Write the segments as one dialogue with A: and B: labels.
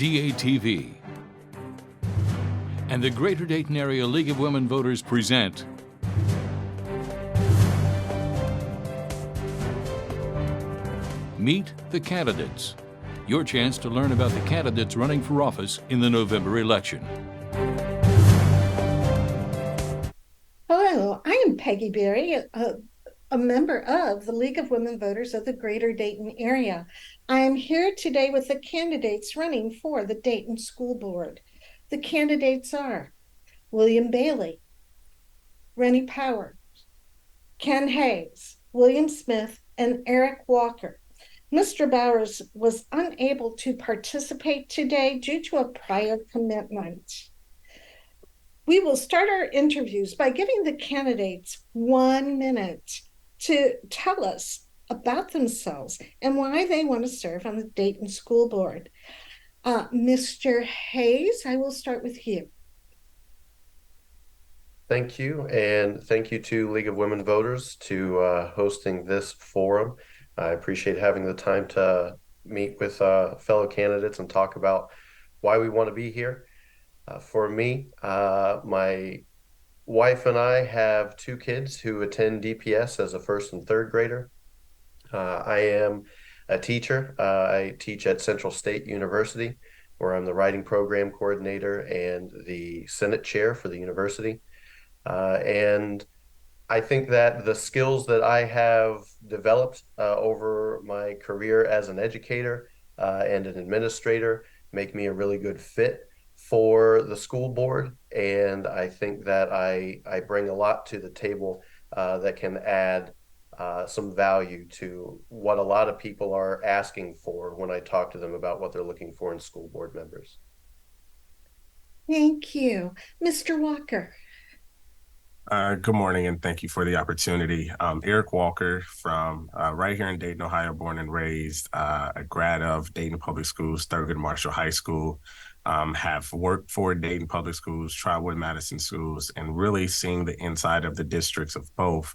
A: DATV, and the Greater Dayton Area League of Women Voters present Meet the Candidates, your chance to learn about the candidates running for office in the November election.
B: Hello, I am Peggy Berry, a member of the League of Women Voters of the Greater Dayton area. I am here today with the candidates running for the Dayton School Board. The candidates are William Bailey, Rennie Powers, Ken Hayes, William Smith, and Eric Walker. Mr. Bowers was unable to participate today due to a prior commitment. We will start our interviews by giving the candidates 1 minute to tell us about themselves and why they want to serve on the Dayton School Board. Mr. Hayes, I will start with you.
C: Thank you, and thank you to League of Women Voters to hosting this forum. I appreciate having the time to meet with fellow candidates and talk about why we want to be here. For me, my wife and I have 2 kids who attend DPS as a first and third grader. I am a teacher. I teach at Central State University, where I'm the writing program coordinator and the Senate chair for the university. And I think that the skills that I have developed over my career as an educator and an administrator make me a really good fit for the school board. And I think that I bring a lot to the table that can add some value to what a lot of people are asking for when I talk to them about what they're looking for in school board members.
B: Thank you. Mr. Walker.
D: Good morning, and thank you for the opportunity. Eric Walker from right here in Dayton, Ohio, born and raised, a grad of Dayton Public Schools, Thurgood Marshall High School, have worked for Dayton Public Schools, Trotwood Madison Schools, and really seeing the inside of the districts of both.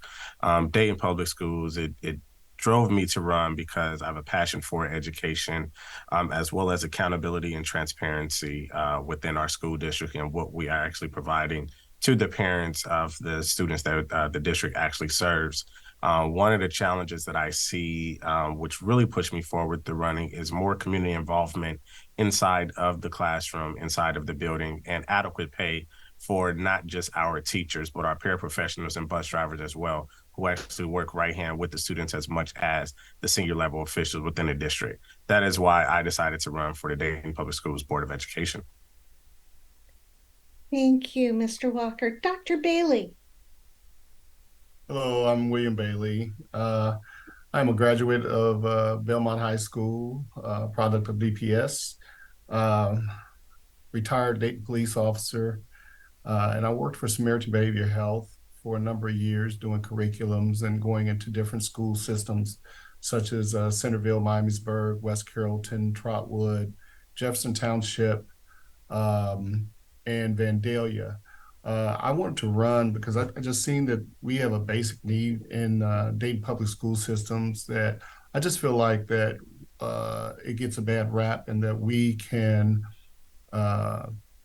D: Dayton Public Schools, it drove me to run because I have a passion for education, as well as accountability and transparency within our school district and what we are actually providing to the parents of the students that the district actually serves. One of the challenges that I see, which really pushed me forward to running, is more community involvement inside of the classroom, inside of the building, and adequate pay for not just our teachers, but our paraprofessionals and bus drivers as well, who actually work right hand with the students as much as the senior level officials within the district. That is why I decided to run for the Dayton Public Schools Board of Education.
B: Thank you, Mr. Walker. Dr. Bailey.
E: Hello, I'm William Bailey. I'm a graduate of Belmont High School, product of DPS, retired Dayton police officer, and I worked for Samaritan Behavior Health for a number of years doing curriculums and going into different school systems such as Centerville, Miamisburg, West Carrollton, Trotwood, Jefferson Township, and Vandalia. I wanted to run because I just seen that we have a basic need in Dayton public school systems that I just feel like that it gets a bad rap, and that we can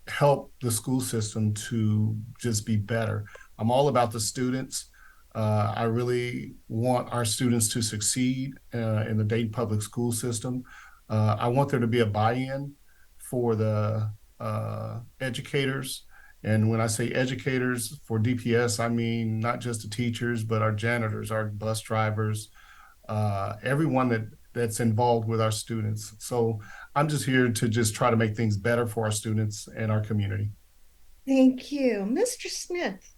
E: help the school system to just be better. I'm all about the students. I really want our students to succeed in the Dayton public school system. I want there to be a buy-in for the educators. And when I say educators for DPS, I mean not just the teachers, but our janitors, our bus drivers, everyone that's involved with our students. So I'm just here to just try to make things better for our students and our community.
B: Thank you. Mr. Smith.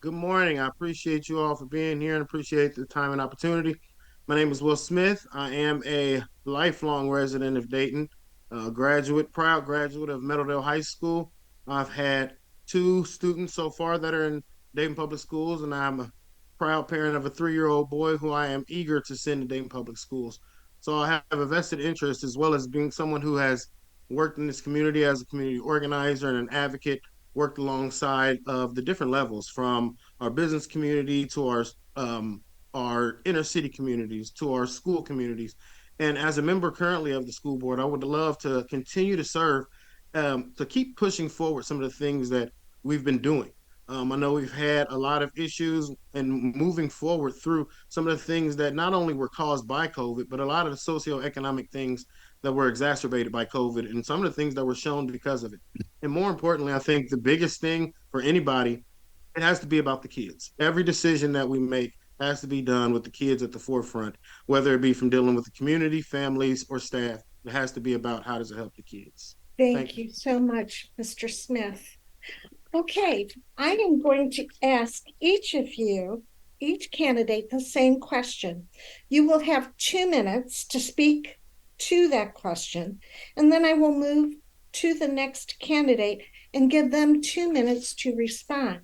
F: Good morning. I appreciate you all for being here and appreciate the time and opportunity. My name is Will Smith. I am a lifelong resident of Dayton. Proud graduate of Meadowdale High School. I've had 2 students so far that are in Dayton Public Schools, and I'm a proud parent of a 3-year-old boy who I am eager to send to Dayton Public Schools. So I have a vested interest, as well as being someone who has worked in this community as a community organizer and an advocate, worked alongside of the different levels, from our business community to our inner city communities to our school communities. And as a member currently of the school board, I would love to continue to serve, to keep pushing forward some of the things that we've been doing. I know we've had a lot of issues and moving forward through some of the things that not only were caused by COVID, but a lot of the socioeconomic things that were exacerbated by COVID and some of the things that were shown because of it. And more importantly, I think the biggest thing for anybody, it has to be about the kids. Every decision that we make has to be done with the kids at the forefront, whether it be from dealing with the community, families, or staff. It has to be about how does it help the kids.
B: Thank you so much, Mr. Smith. Okay, I am going to ask each of you, each candidate, the same question. You will have 2 minutes to speak to that question, and then I will move to the next candidate and give them 2 minutes to respond.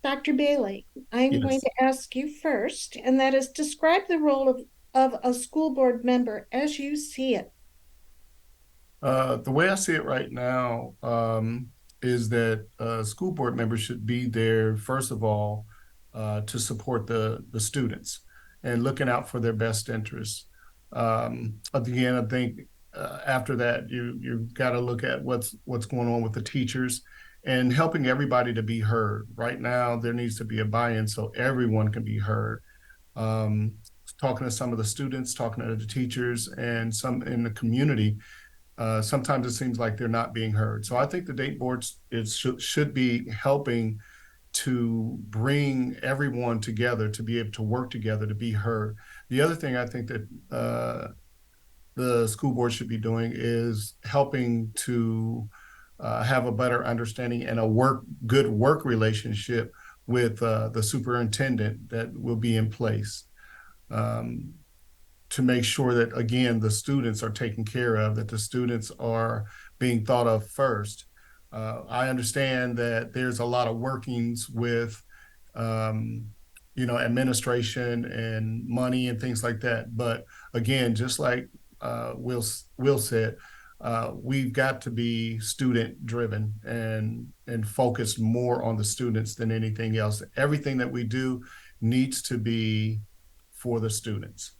B: Dr. Bailey, I'm going to ask you first, and that is describe the role of a school board member as you see it.
E: The way I see it right now is that school board members should be there, first of all, to support the students and looking out for their best interests. Again, I think after that, you've got to look at what's going on with the teachers and helping everybody to be heard. Right now, there needs to be a buy-in so everyone can be heard. Talking to some of the students, talking to the teachers, and some in the community, sometimes it seems like they're not being heard. So I think the Dayton board should be helping to bring everyone together to be able to work together to be heard. The other thing I think that the school board should be doing is helping to have a better understanding and a good work relationship with the superintendent that will be in place. To make sure that, again, the students are taken care of, that the students are being thought of first. I understand that there's a lot of workings with, administration and money and things like that. But again, just like Will said, we've got to be student driven and focus more on the students than anything else. Everything that we do needs to be for the students.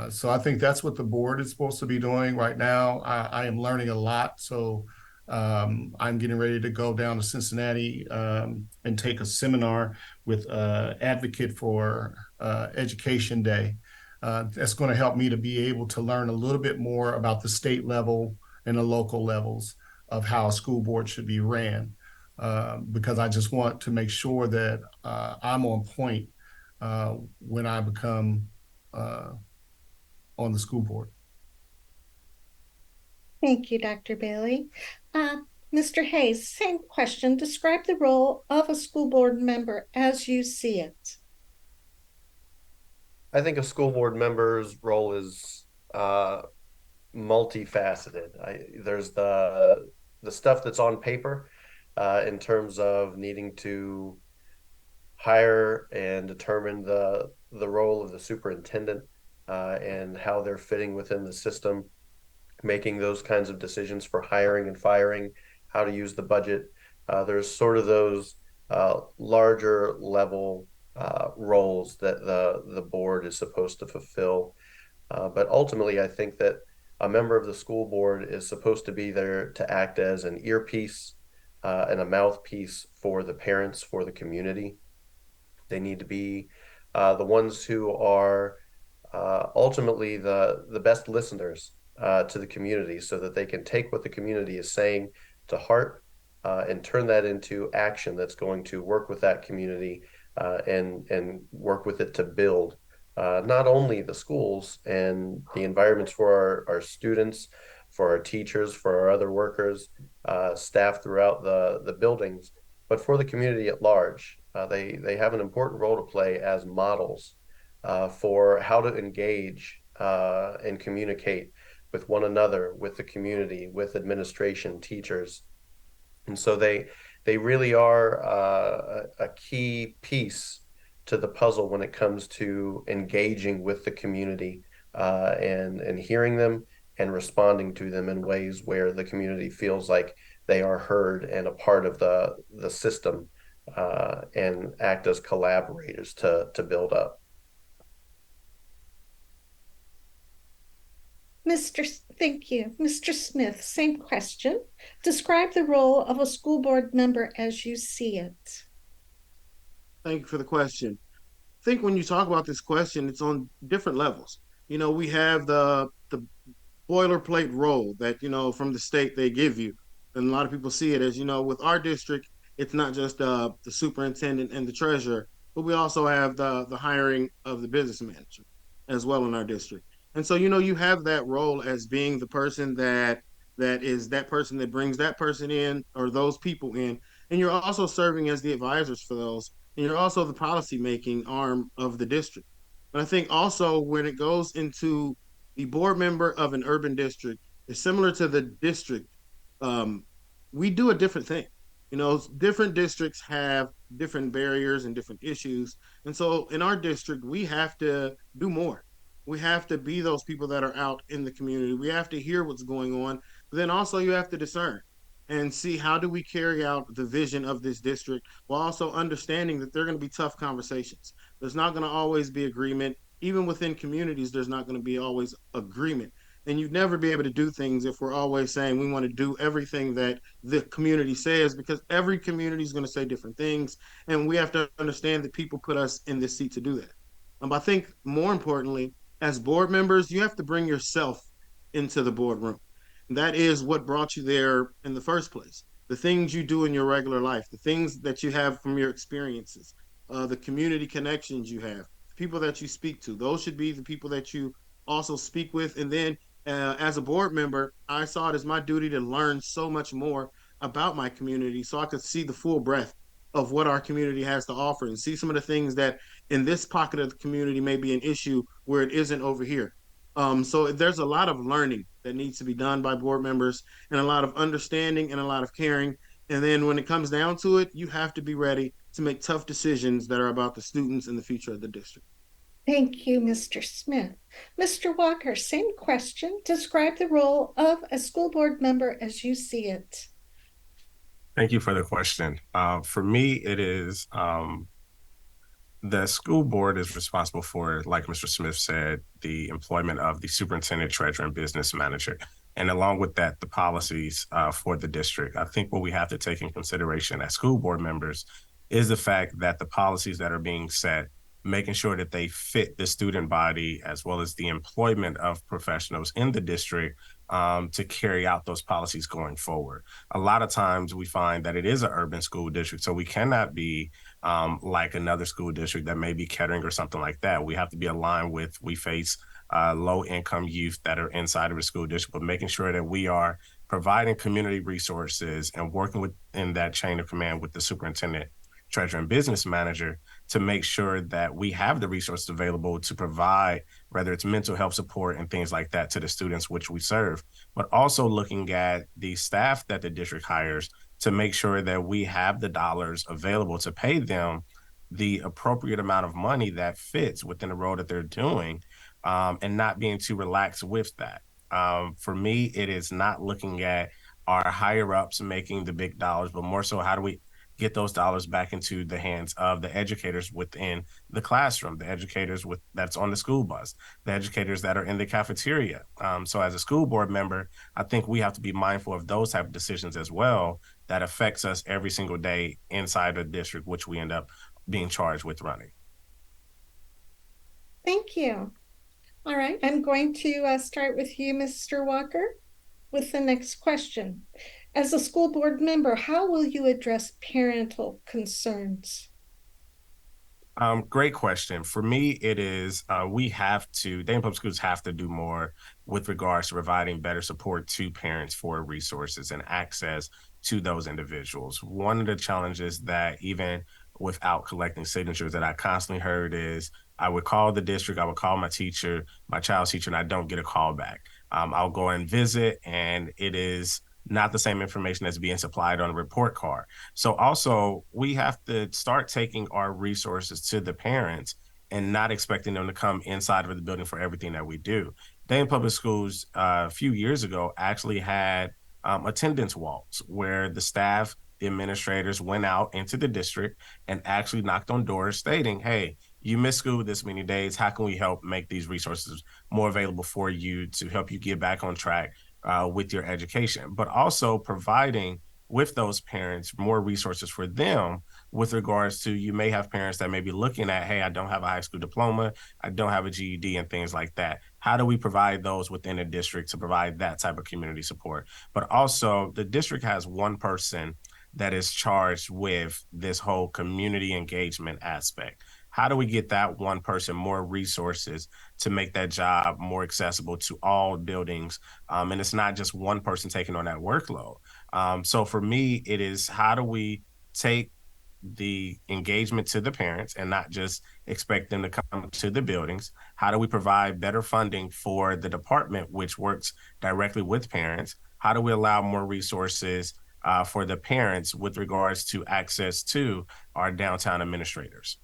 E: So I think that's what the board is supposed to be doing right now. I am learning a lot. So I'm getting ready to go down to Cincinnati and take a seminar with Advocate for Education Day. That's going to help me to be able to learn a little bit more about the state level and the local levels of how a school board should be ran, because I just want to make sure that I'm on point when I become on the school board.
B: Thank you, Dr. Bailey. Mr. Hayes, same question. Describe the role of a school board member as you see it.
C: I think a school board member's role is multifaceted. There's the stuff that's on paper in terms of needing to hire and determine the role of the superintendent and how they're fitting within the system, making those kinds of decisions for hiring and firing, how to use the budget. There's sort of those larger level roles that the board is supposed to fulfill. But ultimately, I think that a member of the school board is supposed to be there to act as an earpiece and a mouthpiece for the parents, for the community. They need to be the ones who are ultimately the best listeners to the community, so that they can take what the community is saying to heart and turn that into action that's going to work with that community and work with it to build not only the schools and the environments for our students, for our teachers, for our other workers, staff throughout the buildings, but for the community at large. They have an important role to play as models for how to engage and communicate with one another, with the community, with administration, teachers. And so they really are a key piece to the puzzle when it comes to engaging with the community and hearing them and responding to them in ways where the community feels like they are heard and a part of the system and act as collaborators to build up.
B: Thank you. Mr. Smith, same question. Describe the role of a school board member as you see it.
F: Thank you for the question. I think when you talk about this question, it's on different levels. We have the boilerplate role that, from the state they give you. And a lot of people see it as, with our district, it's not just the superintendent and the treasurer, but we also have the hiring of the business manager as well in our district. And so, you have that role as being the person that is that person that brings that person in or those people in. And you're also serving as the advisors for those. And you're also the policy making arm of the district. But I think also when it goes into the board member of an urban district is similar to the district. Um, we do a different thing. Different districts have different barriers and different issues. And so in our district, we have to do more. We have to be those people that are out in the community. We have to hear what's going on. But then also you have to discern and see how do we carry out the vision of this district while also understanding that there are going to be tough conversations. There's not going to always be agreement. Even within communities, there's not going to be always agreement. And you'd never be able to do things if we're always saying we want to do everything that the community says, because every community is going to say different things. And we have to understand that people put us in this seat to do that. I think more importantly, as board members, you have to bring yourself into the boardroom. That is what brought you there in the first place. The things you do in your regular life, the things that you have from your experiences, the community connections you have, the people that you speak to, those should be the people that you also speak with. And then as a board member, I saw it as my duty to learn so much more about my community so I could see the full breadth of what our community has to offer and see some of the things that in this pocket of the community may be an issue where it isn't over here. So there's a lot of learning that needs to be done by board members and a lot of understanding and a lot of caring. And then when it comes down to it, you have to be ready to make tough decisions that are about the students and the future of the district.
B: Thank you, Mr. Smith. Mr. Walker, same question. Describe the role of a school board member as you see it.
D: Thank you for the question. For me, it is the school board is responsible for, like Mr. Smith said, the employment of the superintendent, treasurer, and business manager. And along with that, the policies for the district. I think what we have to take in consideration as school board members is the fact that the policies that are being set, making sure that they fit the student body as well as the employment of professionals in the district to carry out those policies going forward. A lot of times we find that it is an urban school district, so we cannot be like another school district that may be Kettering or something like that. We have to be aligned with, we face low-income youth that are inside of a school district, but making sure that we are providing community resources and working within that chain of command with the superintendent, treasurer, and business manager to make sure that we have the resources available to provide, whether it's mental health support and things like that to the students which we serve, but also looking at the staff that the district hires to make sure that we have the dollars available to pay them the appropriate amount of money that fits within the role that they're doing, and not being too relaxed with that. For me, it is not looking at our higher ups making the big dollars, but more so how do we get those dollars back into the hands of the educators within the classroom, the educators that's on the school bus, the educators that are in the cafeteria. So as a school board member, I think we have to be mindful of those type of decisions as well that affects us every single day inside the district, which we end up being charged with running.
B: Thank you. All right, I'm going to start with you, Mr. Walker, with the next question. As a school board member, how will you address parental concerns?
D: Great question. For me, it is Dayton Public Schools have to do more with regards to providing better support to parents for resources and access to those individuals. One of the challenges that even without collecting signatures that I constantly heard is I would call the district, I would call my teacher, my child's teacher, and I don't get a call back. I'll go and visit, and it is not the same information that's being supplied on a report card. So also we have to start taking our resources to the parents and not expecting them to come inside of the building for everything that we do. Dayton Public Schools a few years ago actually had attendance walks where the staff, the administrators went out into the district and actually knocked on doors stating, hey, you missed school this many days. How can we help make these resources more available for you to help you get back on track with your education? But also providing with those parents more resources for them with regards to, you may have parents that may be looking at, hey, I don't have a high school diploma, I don't have a GED and things like that. How do we provide those within a district to provide that type of community support? But also the district has one person that is charged with this whole community engagement aspect. How do we get that one person more resources to make that job more accessible to all buildings? And it's not just one person taking on that workload. So for me, it is, how do we take the engagement to the parents and not just expect them to come to the buildings? How do we provide better funding for the department, which works directly with parents? How do we allow more resources for the parents with regards to access to our downtown administrators?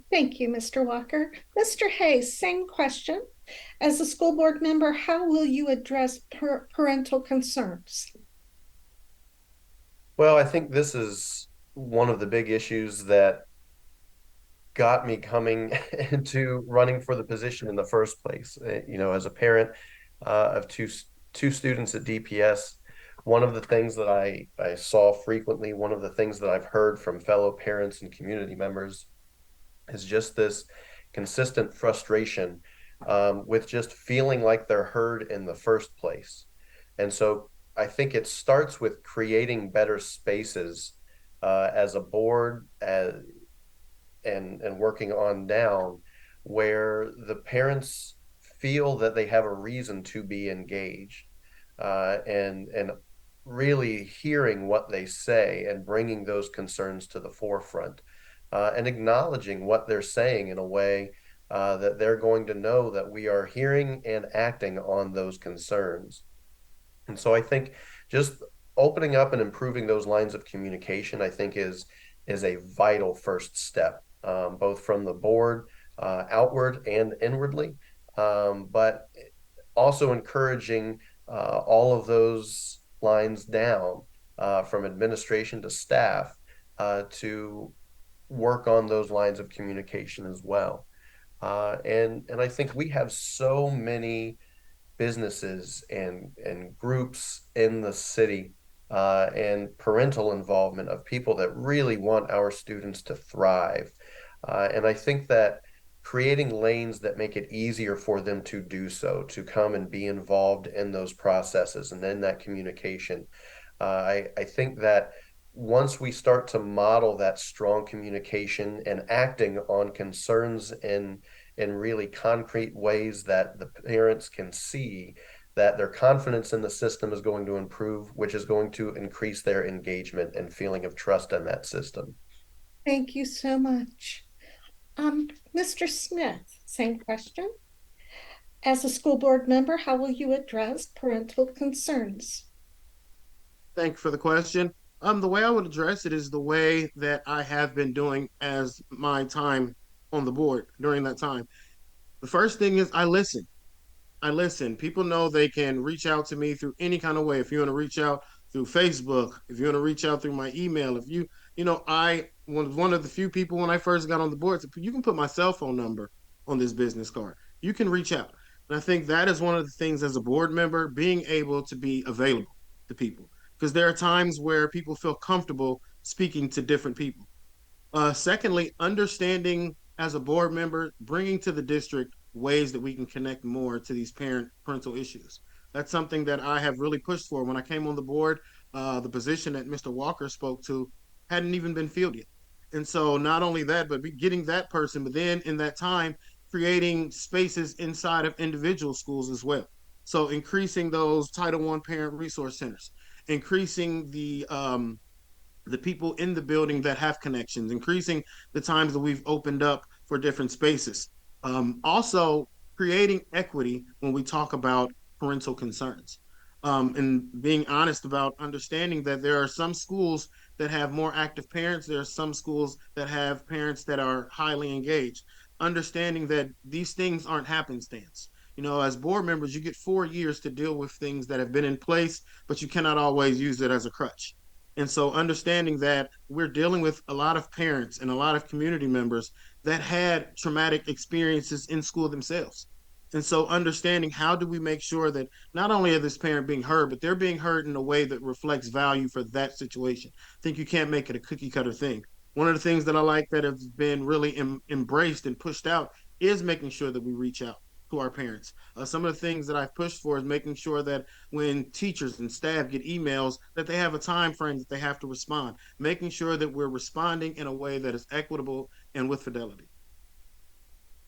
B: Thank you, Mr. Walker. Mr. Hayes, same question. As a school board member, how will you address parental concerns?
C: Well, I think this is one of the big issues that got me coming into running for the position in the first place. As a parent of two students at DPS, one of the things that I saw frequently, one of the things that I've heard from fellow parents and community members is just this consistent frustration with just feeling like they're heard in the first place. And so I think it starts with creating better spaces as a board and working on down, where the parents feel that they have a reason to be engaged, and really hearing what they say and bringing those concerns to the forefront, and acknowledging what they're saying in a way that they're going to know that we are hearing and acting on those concerns. And so I think just opening up and improving those lines of communication, I think is a vital first step, both from the board outward and inwardly, but also encouraging all of those lines down, from administration to staff, to work on those lines of communication as well. And I think we have so many businesses and groups in the city, and parental involvement of people that really want our students to thrive. And I think that creating lanes that make it easier for them to do so, to come and be involved in those processes and in that communication. I think that once we start to model that strong communication and acting on concerns in really concrete ways that the parents can see, that their confidence in the system is going to improve, which is going to increase their engagement and feeling of trust in that system.
B: Thank you so much. Mr. Smith, same question. As a school board member, how will you address parental concerns?
F: Thank you for the question. The way I would address it is the way that I have been doing as my time on the board during that time. The first thing is I listen. I listen. People know they can reach out to me through any kind of way. If you want to reach out through Facebook, if you want to reach out through my email, if I was one of the few people when I first got on the board, you can put my cell phone number on this business card. You can reach out. And I think that is one of the things as a board member, being able to be available to people, because there are times where people feel comfortable speaking to different people. Secondly, understanding as a board member, bringing to the district ways that we can connect more to these parental issues. That's something that I have really pushed for. When I came on the board, the position that Mr. Walker spoke to hadn't even been filled yet. And so not only that, but getting that person, but then in that time, creating spaces inside of individual schools as well. So increasing those Title I parent resource centers, increasing the people in the building that have connections, increasing the times that we've opened up for different spaces. Also creating equity when we talk about parental concerns, and being honest about understanding that there are some schools that have more active parents. There are some schools that have parents that are highly engaged, understanding that these things aren't happenstance. As board members, you get 4 years to deal with things that have been in place, but you cannot always use it as a crutch. And so understanding that we're dealing with a lot of parents and a lot of community members that had traumatic experiences in school themselves. And so understanding how do we make sure that not only is this parent being heard, but they're being heard in a way that reflects value for that situation. I think you can't make it a cookie cutter thing. One of the things that I like that has been really embraced and pushed out is making sure that we reach out to our parents. Some of the things that I've pushed for is making sure that when teachers and staff get emails, that they have a time frame that they have to respond, making sure that we're responding in a way that is equitable and with fidelity.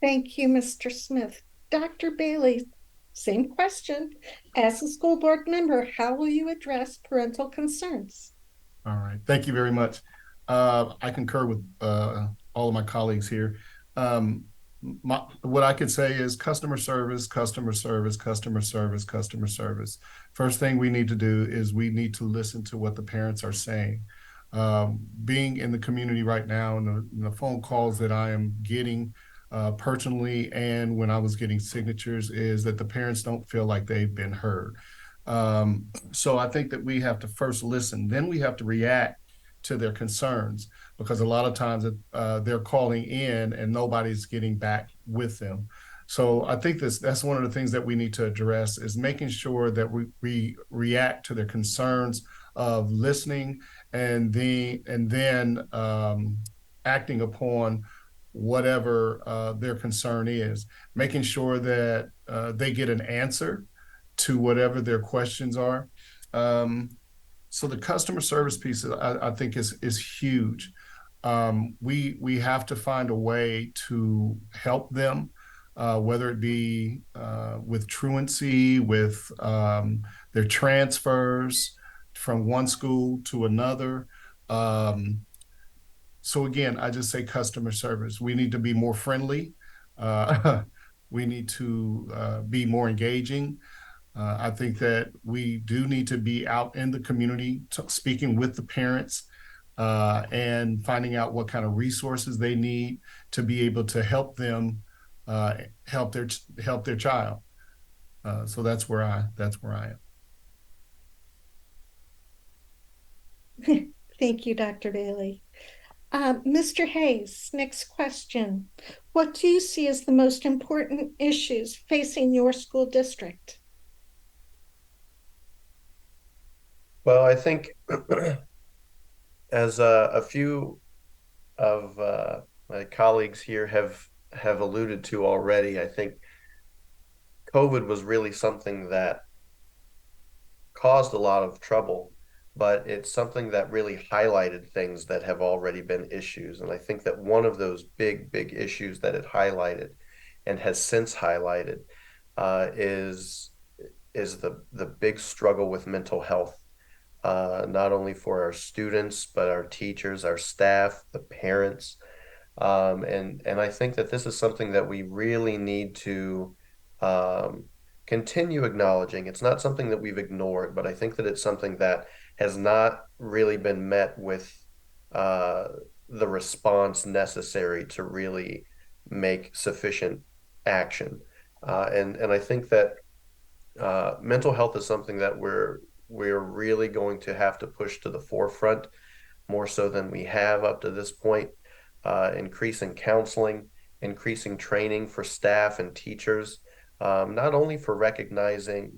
B: Thank you, Mr. Smith. Dr. Bailey, same question. As a school board member, how will you address parental concerns?
E: All right. Thank you very much. I concur with all of my colleagues here. What I could say is customer service, customer service, customer service, customer service. First thing we need to do is we need to listen to what the parents are saying. Being in the community right now and the phone calls that I am getting personally and when I was getting signatures is that the parents don't feel like they've been heard. So I think that we have to first listen, then we have to react to their concerns, because a lot of times they're calling in and nobody's getting back with them. So I think that's one of the things that we need to address is making sure that we react to their concerns of listening and then acting upon whatever their concern is, making sure that they get an answer to whatever their questions are. So the customer service piece, I think, is huge. We have to find a way to help them, whether it be with truancy, with their transfers from one school to another. So again, I just say customer service. We need to be more friendly. We need to be more engaging. I think that we do need to be out in the community speaking with the parents and finding out what kind of resources they need to be able to help them help their child. So that's where I
B: am. Thank you, Dr. Bailey. Mr. Hayes, next question. What do you see as the most important issues facing your school district?
C: Well, I think as a few of my colleagues here have alluded to already, I think COVID was really something that caused a lot of trouble, but it's something that really highlighted things that have already been issues. And I think that one of those big issues that it highlighted and has since highlighted is the big struggle with mental health. Not only for our students, but our teachers, our staff, the parents. And I think that this is something that we really need to continue acknowledging. It's not something that we've ignored, but I think that it's something that has not really been met with the response necessary to really make sufficient action. And I think that mental health is something that we're really going to have to push to the forefront more so than we have up to this point, increasing counseling, increasing training for staff and teachers, not only for recognizing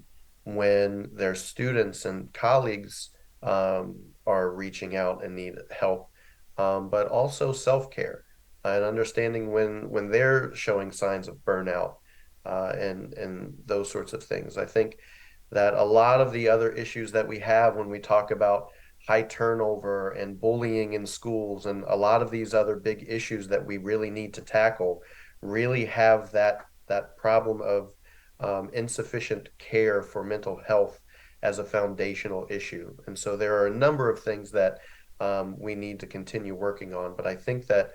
C: when their students and colleagues are reaching out and need help, but also self-care and understanding when they're showing signs of burnout and those sorts of things. I think that a lot of the other issues that we have when we talk about high turnover and bullying in schools and a lot of these other big issues that we really need to tackle really have that problem of insufficient care for mental health as a foundational issue. And so there are a number of things that we need to continue working on, but I think that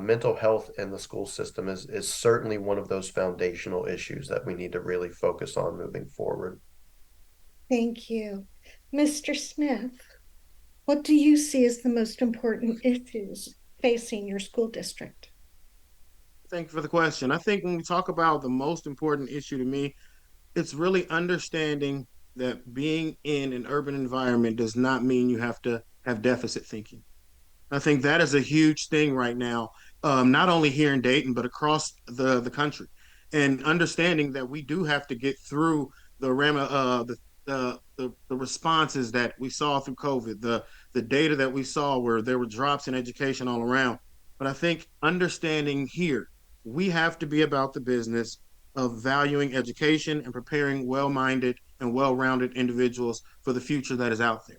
C: mental health in the school system is certainly one of those foundational issues that we need to really focus on moving forward.
B: Thank you. Mr. Smith, what do you see as the most important issues facing your school district?
F: Thank you for the question. I think when we talk about the most important issue to me, it's really understanding that being in an urban environment does not mean you have to have deficit thinking. I think that is a huge thing right now, not only here in Dayton, but across the country. And understanding that we do have to get through the responses that we saw through COVID, the data that we saw where there were drops in education all around. But I think understanding here, we have to be about the business of valuing education and preparing well-minded and well-rounded individuals for the future that is out there.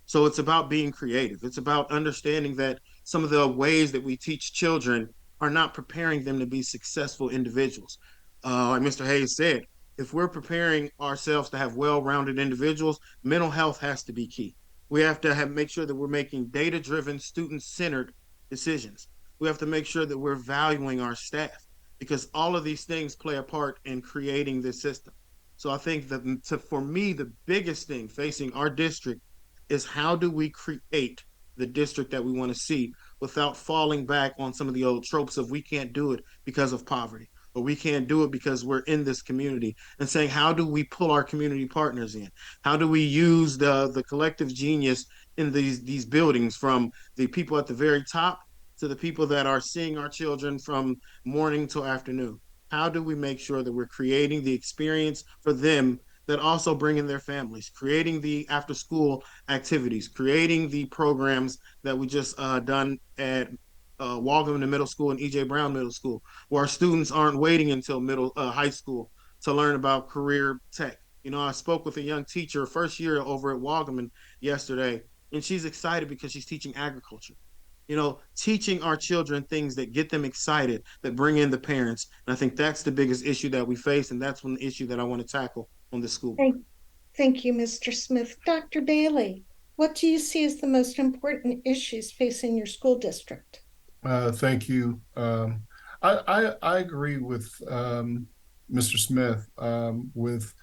F: So it's about being creative. It's about understanding that some of the ways that we teach children are not preparing them to be successful individuals. Like Mr. Hayes said, if we're preparing ourselves to have well-rounded individuals, mental health has to be key. We have to make sure that we're making data-driven, student-centered decisions. We have to make sure that we're valuing our staff because all of these things play a part in creating this system. So I think that for me, the biggest thing facing our district is how do we create the district that we want to see without falling back on some of the old tropes of we can't do it because of poverty or we can't do it because we're in this community, and saying how do we pull our community partners in? How do we use the collective genius in these buildings, from the people at the very top to the people that are seeing our children from morning till afternoon? How do we make sure that we're creating the experience for them that also bring in their families, creating the after school activities, creating the programs that we just done at Walghamna Middle School and E.J. Brown Middle School, where our students aren't waiting until high school to learn about career tech. You know, I spoke with a young teacher, first year over at Walghamna yesterday, and she's excited because she's teaching agriculture. You know, teaching our children things that get them excited, that bring in the parents. And I think that's the biggest issue that we face, and that's one issue that I want to tackle on the school.
B: Thank you, Mr. Smith. Dr. Bailey, what do you see as the most important issues facing your school district?
E: Thank you. I agree with Mr. Smith with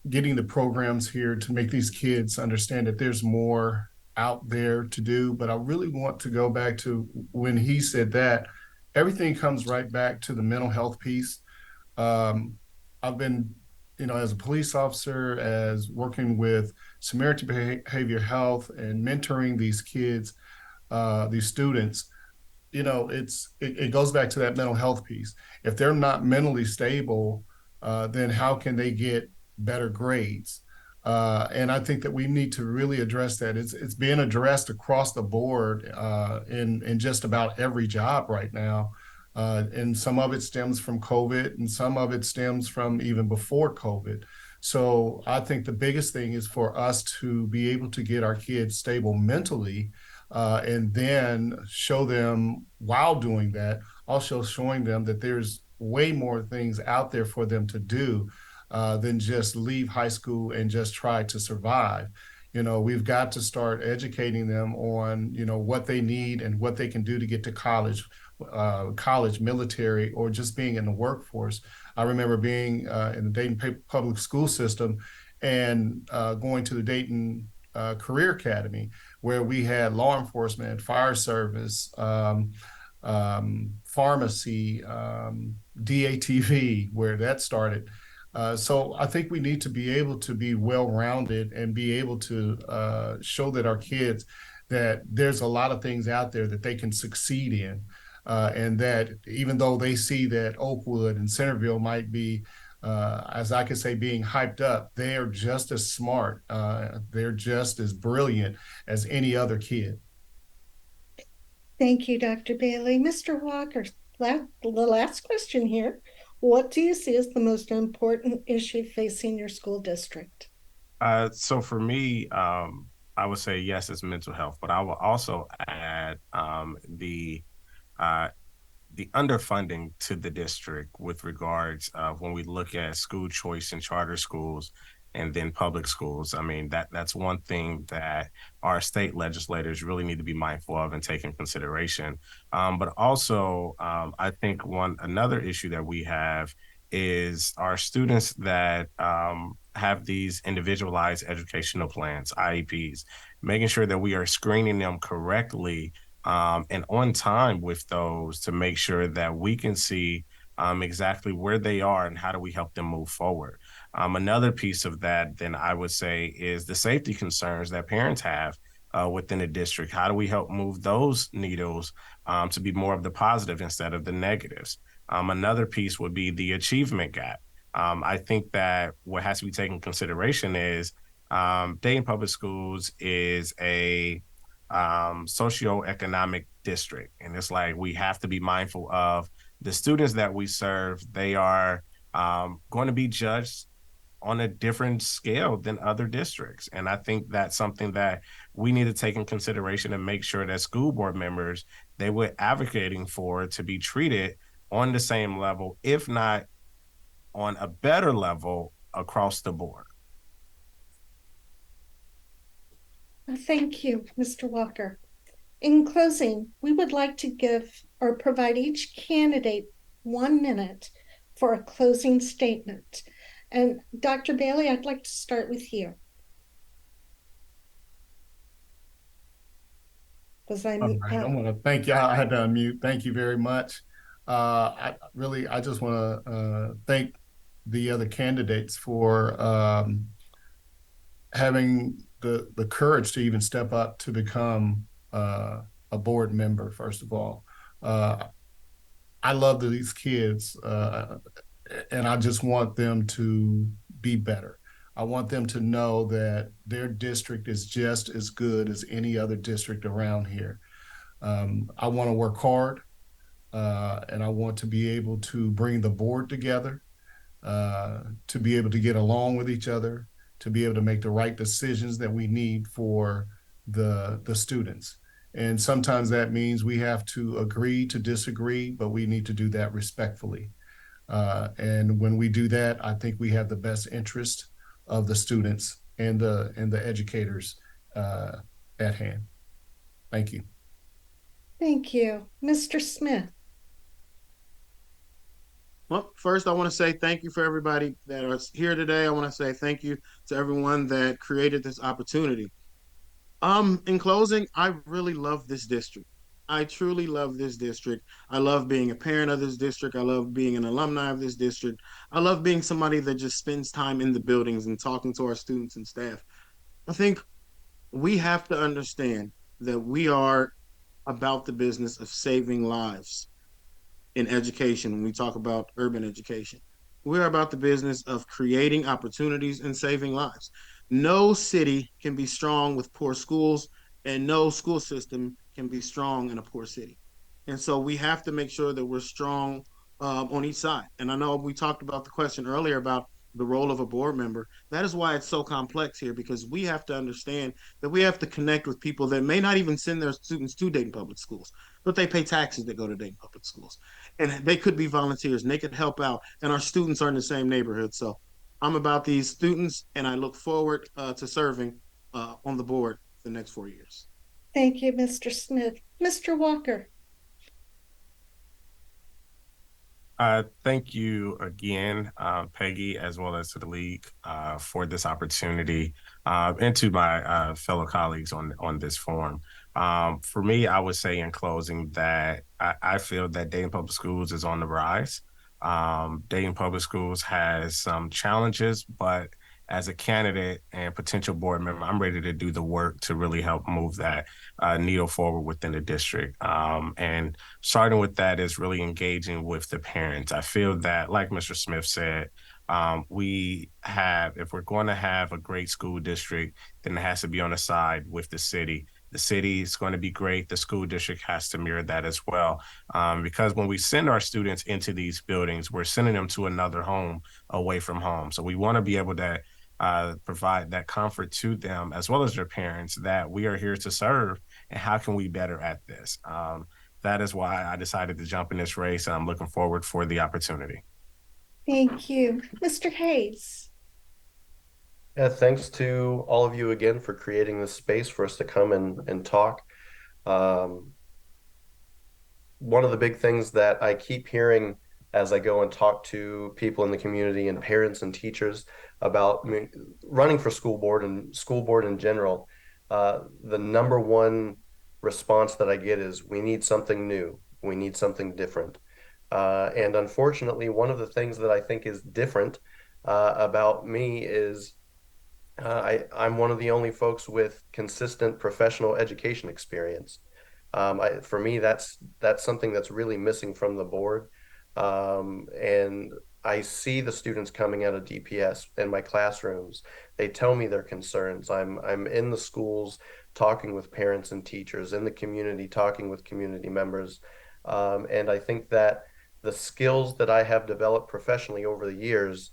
E: getting the programs here to make these kids understand that there's more out there to do. But I really want to go back to when he said that everything comes right back to the mental health piece. I've been, as a police officer, as working with Samaritan Behavior Health and mentoring these kids, these students, it goes back to that mental health piece. If they're not mentally stable, then how can they get better grades? And I think that we need to really address that. It's being addressed across the board in just about every job right now. And some of it stems from COVID, and some of it stems from even before COVID. So I think the biggest thing is for us to be able to get our kids stable mentally, and then show them, while doing that, also showing them that there's way more things out there for them to do than just leave high school and just try to survive. We've got to start educating them on, what they need and what they can do to get to college, military, or just being in the workforce. I remember being in the Dayton public school system and going to the Dayton Career Academy, where we had law enforcement, fire service, pharmacy, DATV, where that started. So I think we need to be able to be well-rounded and be able to show that our kids that there's a lot of things out there that they can succeed in. And that even though they see that Oakwood and Centerville might be, as I could say, being hyped up, they are just as smart. They're just as brilliant as any other kid.
B: Thank you, Dr. Bailey. Mr. Walker, the last question here. What do you see as the most important issue facing your school district?
D: So for me, I would say yes, it's mental health, but I will also add the underfunding to the district with regards of when we look at school choice and charter schools and then public schools. I mean, that's one thing that our state legislators really need to be mindful of and take in consideration. But also, I think another issue that we have is our students that have these individualized educational plans, IEPs, making sure that we are screening them correctly and on time with those to make sure that we can see exactly where they are and how do we help them move forward. Another piece of that, then I would say, is the safety concerns that parents have within the district? How do we help move those needles to be more of the positive instead of the negatives? Another piece would be the achievement gap. I think that what has to be taken into consideration is Dayton Public Schools is a socioeconomic district. And it's like we have to be mindful of the students that we serve. They are going to be judged on a different scale than other districts. And I think that's something that we need to take in consideration and make sure that school board members, they were advocating for to be treated on the same level, if not on a better level across the board.
B: Thank you, Mr. Walker. In closing, we would like to give or provide each candidate 1 minute for a closing statement. And Dr. Bailey, I'd like to start with you.
E: I want to thank you. I had to unmute. Thank you very much. I just want to thank the other candidates for having the courage to even step up to become a board member. First of all, I love these kids, and I just want them to be better. I want them to know that their district is just as good as any other district around here. I want to work hard, and I want to be able to bring the board together, to be able to get along with each other, to be able to make the right decisions that we need for the students. And sometimes that means we have to agree to disagree, but we need to do that respectfully. And when we do that, I think we have the best interest of the students and the educators at hand. Thank you.
B: Thank you. Mr. Smith.
F: Well, first, I want to say thank you for everybody that is here today. I want to say thank you to everyone that created this opportunity. In closing, I really love this district. I truly love this district. I love being a parent of this district. I love being an alumni of this district. I love being somebody that just spends time in the buildings and talking to our students and staff. I think we have to understand that we are about the business of saving lives in education. When we talk about urban education, we're about the business of creating opportunities and saving lives. No city can be strong with poor schools, and no school system can be strong in a poor city. And so we have to make sure that we're strong on each side. And I know we talked about the question earlier about the role of a board member. That is why it's so complex here, because we have to understand that we have to connect with people that may not even send their students to Dayton Public Schools, but they pay taxes that go to Dayton Public Schools. And they could be volunteers and they could help out. And our students are in the same neighborhood. So I'm about these students, and I look forward to serving on the board for the next 4 years.
B: Thank you, Mr. Smith. Mr. Walker.
D: Thank you again, Peggy, as well as to the league for this opportunity, and to my fellow colleagues on this forum. For me, I would say in closing that I feel that Dayton Public Schools is on the rise. Dayton Public Schools has some challenges, but as a candidate and potential board member, I'm ready to do the work to really help move that needle forward within the district. And starting with that is really engaging with the parents. I feel that, like Mr. Smith said, if we're going to have a great school district, then it has to be on the side with the city. The city is going to be great. The school district has to mirror that as well. Because when we send our students into these buildings, we're sending them to another home away from home. So we want to be able to provide that comfort to them as well as their parents that we are here to serve, and how can we better at this. That is why I decided to jump in this race, and I'm looking forward for the opportunity.
B: Thank you. Mr. Hayes.
C: Yeah, thanks to all of you again for creating this space for us to come and talk. One of the big things that I keep hearing as I go and talk to people in the community and parents and teachers about running for school board and school board in general, the number one response that I get is, we need something new. We need something different. And unfortunately, one of the things that I think is different about me is I'm one of the only folks with consistent professional education experience. For me, that's something that's really missing from the board. And I see the students coming out of DPS in my classrooms. They tell me their concerns. I'm in the schools talking with parents and teachers, in the community talking with community members. And I think that the skills that I have developed professionally over the years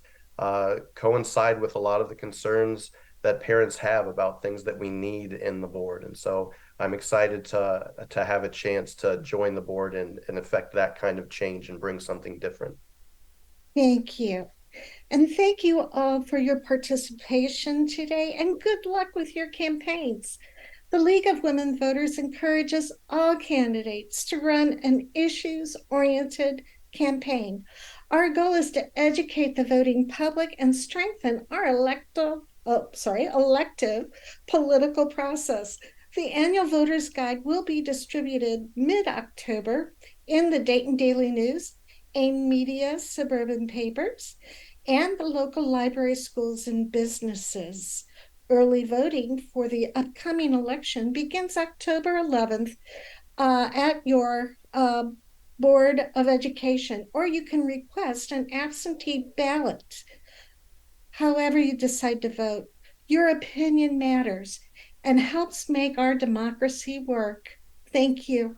C: coincide with a lot of the concerns that parents have about things that we need in the board. And so I'm excited to have a chance to join the board and affect that kind of change and bring something different.
B: Thank you. And thank you all for your participation today, and good luck with your campaigns. The League of Women Voters encourages all candidates to run an issues-oriented campaign. Our goal is to educate the voting public and strengthen our elective political process. The annual Voters Guide will be distributed mid-October in the Dayton Daily News, AIM Media suburban papers, and the local library, schools, and businesses. Early voting for the upcoming election begins October 11th at your Board of Education, or you can request an absentee ballot. However you decide to vote, your opinion matters and helps make our democracy work. Thank you.